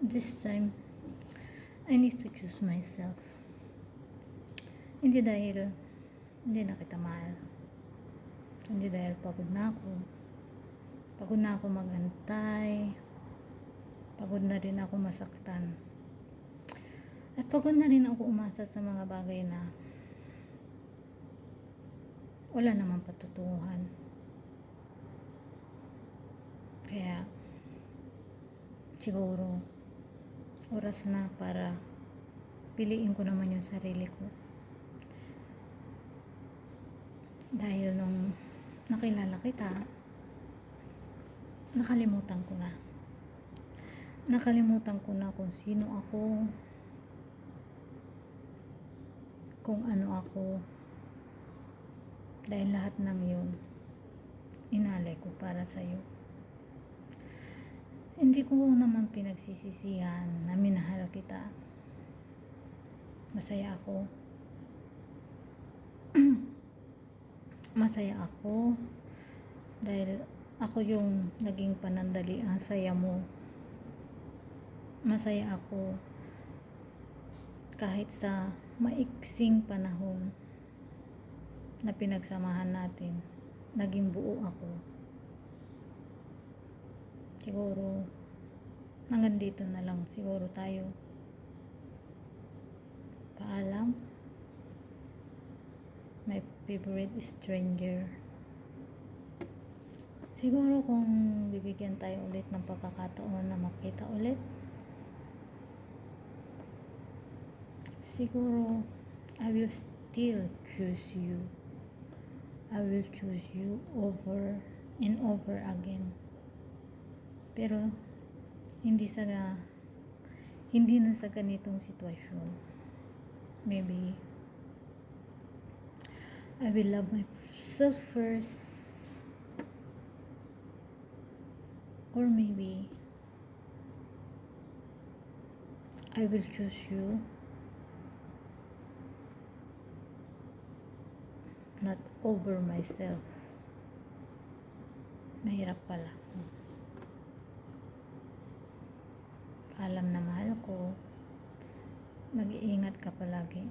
this time, I need to choose myself. Hindi dahil hindi na kita mahal. Hindi dahil pagod na ako. Pagod na ako magantay. Pagod na rin ako masaktan. At pagod na rin ako umasa sa mga bagay na wala namang patutunguhan. Kaya siguro oras na para piliin ko naman yung sarili ko. Dahil nung nakilala kita, nakalimutan ko na. Nakalimutan ko na kung sino ako, kung ano ako. Dahil lahat ng yun, inalay ko para sa'yo. Hindi ko naman pinagsisisihan na minahal kita. Masaya ako. Masaya ako dahil ako yung naging panandalian sa saya mo. Masaya ako kahit sa maiksing panahon na pinagsamahan natin, naging buo ako. Siguro hanggang dito na lang siguro tayo. Paalam. My favorite stranger. Siguro kung bibigyan tayo ulit ng pagkakataon na makita ulit, siguro I will still choose you. I will choose you over and over again. Pero hindi na sa ganitong sitwasyon. Maybe I will love myself first, or maybe I will choose you not over myself. Mahirap pala. Alam na mahal ko. Mag-iingat ka palagi.